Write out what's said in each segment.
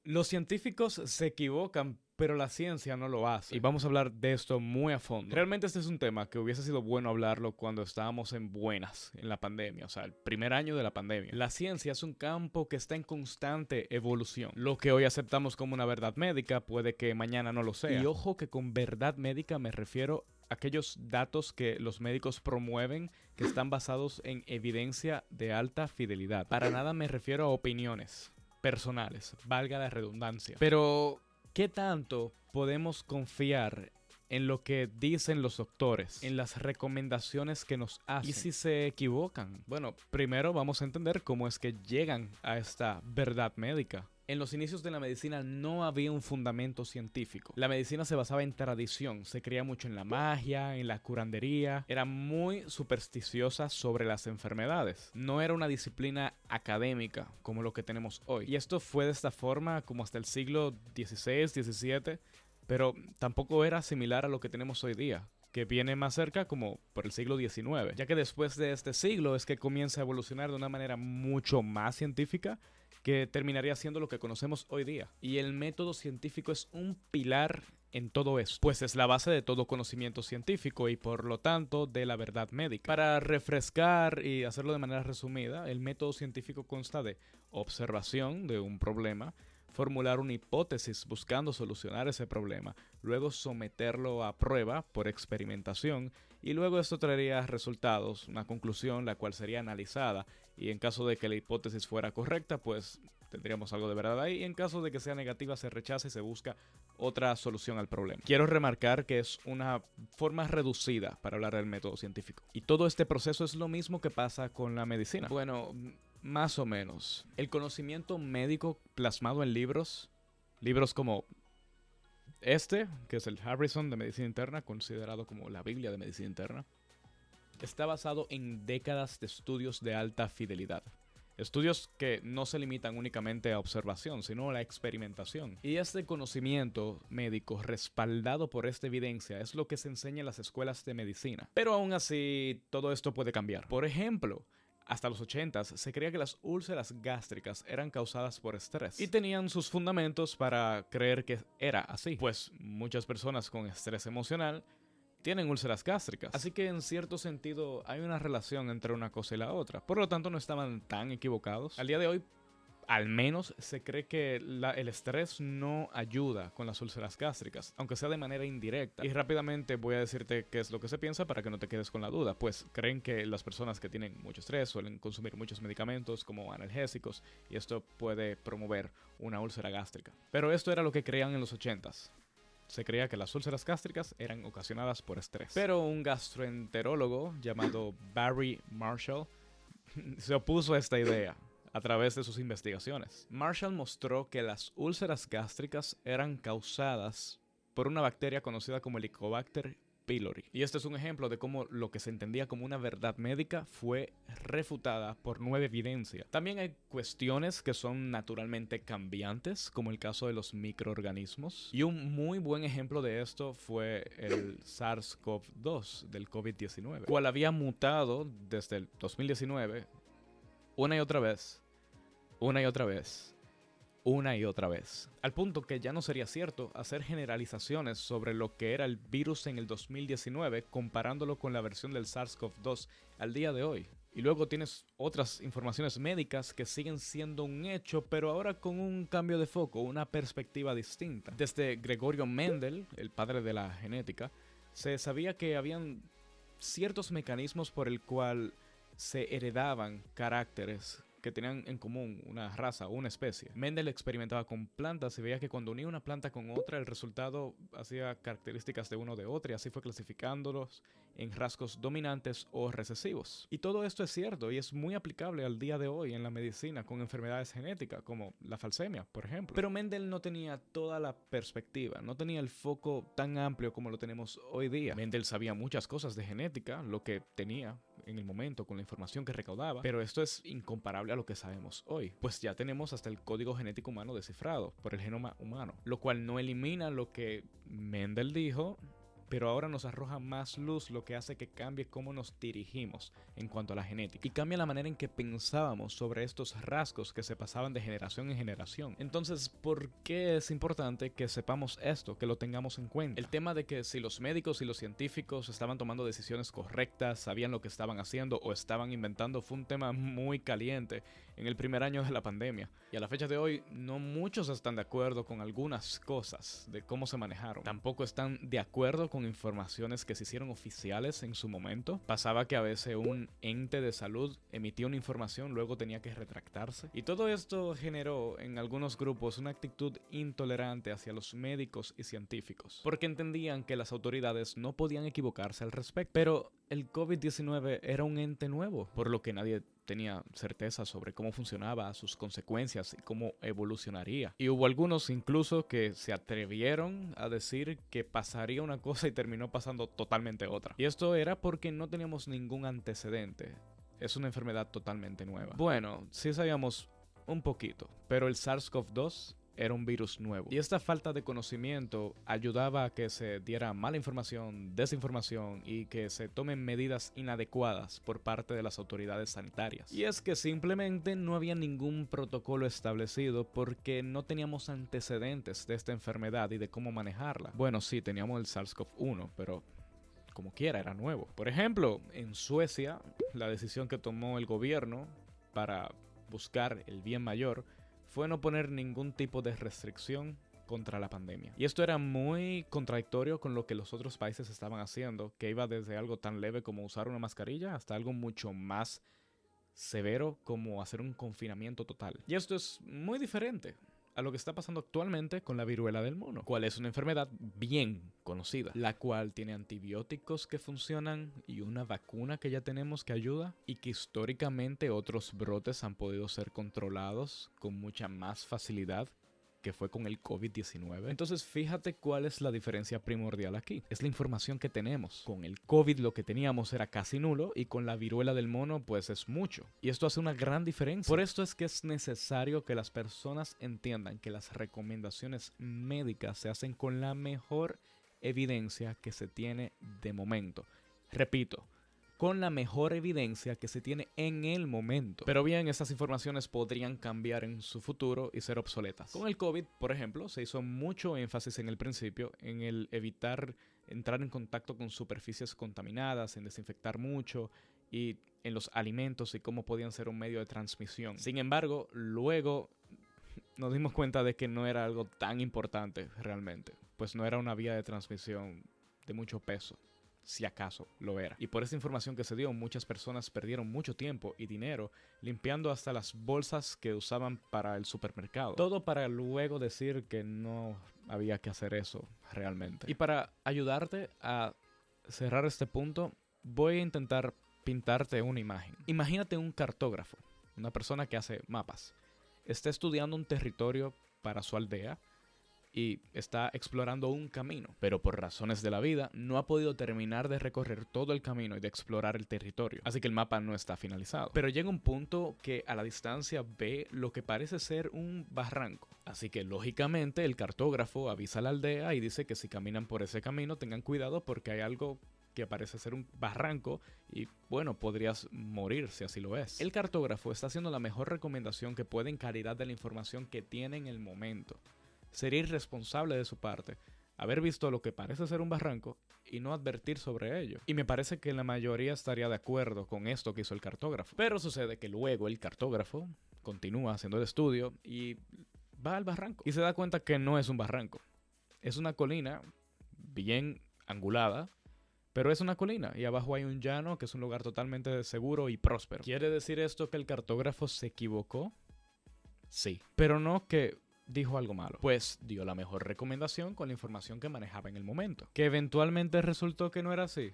Los científicos se equivocan, pero la ciencia no lo hace. Y vamos a hablar de esto muy a fondo. Realmente este es un tema que hubiese sido bueno hablarlo cuando estábamos en buenas, en la pandemia, o sea, el primer año de la pandemia. La ciencia es un campo que está en constante evolución. Lo que hoy aceptamos como una verdad médica puede que mañana no lo sea. Y ojo que con verdad médica me refiero a aquellos datos que los médicos promueven que están basados en evidencia de alta fidelidad. Para nada me refiero a opiniones personales, valga la redundancia. Pero, ¿qué tanto podemos confiar en lo que dicen los doctores, en las recomendaciones que nos hacen? ¿Y si se equivocan? Bueno, primero vamos a entender cómo es que llegan a esta verdad médica. En los inicios de la medicina no había un fundamento científico. La medicina se basaba en tradición, se creía mucho en la magia, en la curandería, era muy supersticiosa sobre las enfermedades. No era una disciplina académica como lo que tenemos hoy. Y esto fue de esta forma como hasta el siglo XVI, XVII, pero tampoco era similar a lo que tenemos hoy día, que viene más cerca como por el siglo XIX, ya que después de este siglo es que comienza a evolucionar de una manera mucho más científica que terminaría siendo lo que conocemos hoy día. Y el método científico es un pilar en todo esto, pues es la base de todo conocimiento científico y por lo tanto de la verdad médica. Para refrescar y hacerlo de manera resumida, el método científico consta de observación de un problema, formular una hipótesis buscando solucionar ese problema, luego someterlo a prueba por experimentación y luego esto traería resultados, una conclusión la cual sería analizada y en caso de que la hipótesis fuera correcta pues tendríamos algo de verdad ahí y en caso de que sea negativa se rechaza y se busca otra solución al problema. Quiero remarcar que es una forma reducida para hablar del método científico y todo este proceso es lo mismo que pasa con la medicina. Bueno, más o menos. El conocimiento médico plasmado en libros, libros como este, que es el Harrison de Medicina Interna, considerado como la Biblia de Medicina Interna, está basado en décadas de estudios de alta fidelidad. Estudios que no se limitan únicamente a observación, sino a la experimentación. Y este conocimiento médico respaldado por esta evidencia es lo que se enseña en las escuelas de medicina. Pero aún así, todo esto puede cambiar. Por ejemplo, hasta los 80 se creía que las úlceras gástricas eran causadas por estrés y tenían sus fundamentos para creer que era así, pues muchas personas con estrés emocional tienen úlceras gástricas. Así que en cierto sentido hay una relación entre una cosa y la otra. Por lo tanto no estaban tan equivocados. Al día de hoy al menos se cree que el estrés no ayuda con las úlceras gástricas, aunque sea de manera indirecta. Y rápidamente voy a decirte qué es lo que se piensa para que no te quedes con la duda. Pues creen que las personas que tienen mucho estrés suelen consumir muchos medicamentos como analgésicos y esto puede promover una úlcera gástrica. Pero esto era lo que creían en los 80s. Se creía que las úlceras gástricas eran ocasionadas por estrés. Pero un gastroenterólogo llamado Barry Marshall se opuso a esta idea a través de sus investigaciones. Marshall mostró que las úlceras gástricas eran causadas por una bacteria conocida como Helicobacter pylori. Y este es un ejemplo de cómo lo que se entendía como una verdad médica fue refutada por nueva evidencia. También hay cuestiones que son naturalmente cambiantes, como el caso de los microorganismos. Y un muy buen ejemplo de esto fue el SARS-CoV-2 del COVID-19, cual había mutado desde el 2019 una y otra vez, una y otra vez, una y otra vez. Al punto que ya no sería cierto hacer generalizaciones sobre lo que era el virus en el 2019 comparándolo con la versión del SARS-CoV-2 al día de hoy. Y luego tienes otras informaciones médicas que siguen siendo un hecho, pero ahora con un cambio de foco, una perspectiva distinta. Desde Gregorio Mendel, el padre de la genética, se sabía que habían ciertos mecanismos por el cual se heredaban caracteres que tenían en común una raza o una especie. Mendel experimentaba con plantas y veía que cuando unía una planta con otra, el resultado hacía características de uno de otro y así fue clasificándolos en rasgos dominantes o recesivos. Y todo esto es cierto y es muy aplicable al día de hoy en la medicina con enfermedades genéticas como la falsemia, por ejemplo. Pero Mendel no tenía toda la perspectiva, no tenía el foco tan amplio como lo tenemos hoy día. Mendel sabía muchas cosas de genética, lo que tenía en el momento con la información que recaudaba, pero esto es incomparable a lo que sabemos hoy, pues ya tenemos hasta el código genético humano descifrado por el genoma humano, lo cual no elimina lo que Mendel dijo pero ahora nos arroja más luz, lo que hace que cambie cómo nos dirigimos en cuanto a la genética. Y cambia la manera en que pensábamos sobre estos rasgos que se pasaban de generación en generación. Entonces, ¿por qué es importante que sepamos esto, que lo tengamos en cuenta? El tema de que si los médicos y los científicos estaban tomando decisiones correctas, sabían lo que estaban haciendo o estaban inventando, fue un tema muy caliente en el primer año de la pandemia. Y a la fecha de hoy, no muchos están de acuerdo con algunas cosas de cómo se manejaron. Tampoco están de acuerdo con informaciones que se hicieron oficiales en su momento. Pasaba que a veces un ente de salud emitía una información, luego tenía que retractarse. Y todo esto generó en algunos grupos una actitud intolerante hacia los médicos y científicos, porque entendían que las autoridades no podían equivocarse al respecto. Pero el COVID-19 era un ente nuevo, por lo que nadie tenía certeza sobre cómo funcionaba, sus consecuencias y cómo evolucionaría. Y hubo algunos incluso que se atrevieron a decir que pasaría una cosa y terminó pasando totalmente otra. Y esto era porque no teníamos ningún antecedente. Es una enfermedad totalmente nueva. Bueno, sí sabíamos un poquito, pero el SARS-CoV-2 era un virus nuevo. Y esta falta de conocimiento ayudaba a que se diera mala información, desinformación y que se tomen medidas inadecuadas por parte de las autoridades sanitarias. Y es que simplemente no había ningún protocolo establecido porque no teníamos antecedentes de esta enfermedad y de cómo manejarla. Bueno, sí, teníamos el SARS-CoV-1, pero como quiera era nuevo. Por ejemplo, en Suecia, la decisión que tomó el gobierno para buscar el bien mayor fue no poner ningún tipo de restricción contra la pandemia. Y esto era muy contradictorio con lo que los otros países estaban haciendo, que iba desde algo tan leve como usar una mascarilla hasta algo mucho más severo como hacer un confinamiento total. Y esto es muy diferente a lo que está pasando actualmente con la viruela del mono, cual es una enfermedad bien conocida, la cual tiene antibióticos que funcionan y una vacuna que ya tenemos que ayuda, y que históricamente otros brotes han podido ser controlados con mucha más facilidad, que fue con el COVID-19. Entonces fíjate cuál es la diferencia primordial aquí. Es la información que tenemos. Con el COVID lo que teníamos era casi nulo y con la viruela del mono pues es mucho. Y esto hace una gran diferencia. Por esto es que es necesario que las personas entiendan que las recomendaciones médicas se hacen con la mejor evidencia que se tiene de momento. Repito, con la mejor evidencia que se tiene en el momento. Pero bien, estas informaciones podrían cambiar en su futuro y ser obsoletas. Con el COVID, por ejemplo, se hizo mucho énfasis en el principio en el evitar entrar en contacto con superficies contaminadas, en desinfectar mucho y en los alimentos y cómo podían ser un medio de transmisión. Sin embargo, luego nos dimos cuenta de que no era algo tan importante realmente, pues no era una vía de transmisión de mucho peso, si acaso lo era. Y por esa información que se dio, muchas personas perdieron mucho tiempo y dinero limpiando hasta las bolsas que usaban para el supermercado. Todo para luego decir que no había que hacer eso realmente. Y para ayudarte a cerrar este punto, voy a intentar pintarte una imagen. Imagínate un cartógrafo, una persona que hace mapas. Está estudiando un territorio para su aldea y está explorando un camino, pero por razones de la vida no ha podido terminar de recorrer todo el camino y de explorar el territorio, así que el mapa no está finalizado. Pero llega un punto que a la distancia ve lo que parece ser un barranco, así que lógicamente el cartógrafo avisa a la aldea y dice que si caminan por ese camino tengan cuidado porque hay algo que parece ser un barranco y bueno, podrías morir si así lo es. El cartógrafo está haciendo la mejor recomendación que puede en calidad de la información que tiene en el momento. Sería irresponsable de su parte haber visto lo que parece ser un barranco y no advertir sobre ello. Y me parece que la mayoría estaría de acuerdo con esto que hizo el cartógrafo. Pero sucede que luego el cartógrafo continúa haciendo el estudio y va al barranco. Y se da cuenta que no es un barranco. Es una colina bien angulada, pero es una colina y abajo hay un llano que es un lugar totalmente seguro y próspero. ¿Quiere decir esto que el cartógrafo se equivocó? Sí, pero no que dijo algo malo, pues dio la mejor recomendación con la información que manejaba en el momento. ¿Que eventualmente resultó que no era así?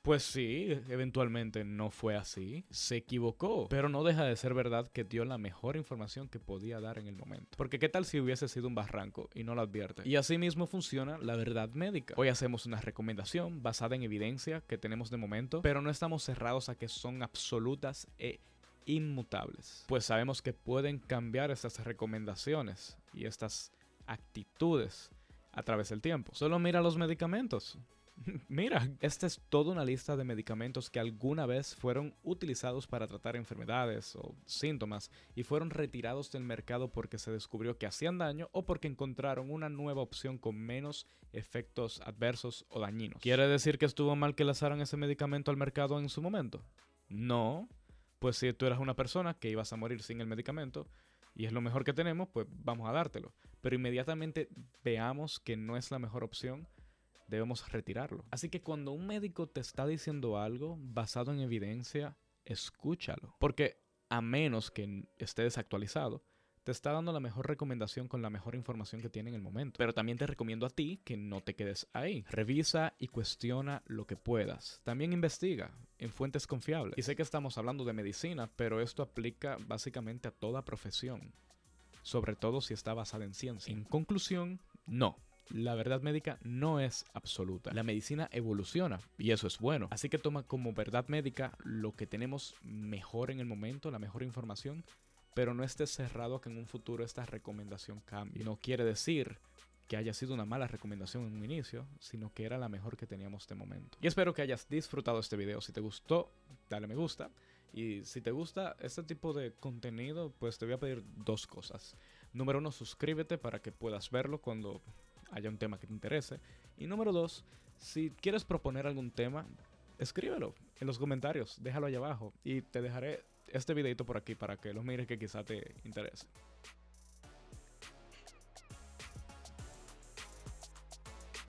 Pues sí, eventualmente no fue así, se equivocó, pero no deja de ser verdad que dio la mejor información que podía dar en el momento. Porque qué tal si hubiese sido un barranco y no lo advierte. Y así mismo funciona la verdad médica. Hoy hacemos una recomendación basada en evidencia que tenemos de momento, pero no estamos cerrados a que son absolutas e inmutables, pues sabemos que pueden cambiar estas recomendaciones y estas actitudes a través del tiempo. Solo mira los medicamentos. Mira, esta es toda una lista de medicamentos que alguna vez fueron utilizados para tratar enfermedades o síntomas y fueron retirados del mercado porque se descubrió que hacían daño o porque encontraron una nueva opción con menos efectos adversos o dañinos. ¿Quiere decir que estuvo mal que lanzaran ese medicamento al mercado en su momento? No. Pues si tú eras una persona que ibas a morir sin el medicamento y es lo mejor que tenemos, pues vamos a dártelo. Pero inmediatamente veamos que no es la mejor opción, debemos retirarlo. Así que cuando un médico te está diciendo algo basado en evidencia, escúchalo. Porque a menos que esté desactualizado, te está dando la mejor recomendación con la mejor información que tiene en el momento. Pero también te recomiendo a ti que no te quedes ahí. Revisa y cuestiona lo que puedas. También investiga en fuentes confiables. Y sé que estamos hablando de medicina, pero esto aplica básicamente a toda profesión. Sobre todo si está basada en ciencia. En conclusión, no. La verdad médica no es absoluta. La medicina evoluciona y eso es bueno. Así que toma como verdad médica lo que tenemos mejor en el momento, la mejor información, pero no estés cerrado a que en un futuro esta recomendación cambie. No quiere decir que haya sido una mala recomendación en un inicio, sino que era la mejor que teníamos de momento. Y espero que hayas disfrutado este video. Si te gustó, dale me gusta. Y si te gusta este tipo de contenido, pues te voy a pedir dos cosas. Número 1, suscríbete para que puedas verlo cuando haya un tema que te interese. Y número 2, si quieres proponer algún tema, escríbelo en los comentarios, déjalo allá abajo y te dejaré este videito por aquí para que lo mires que quizá te interese.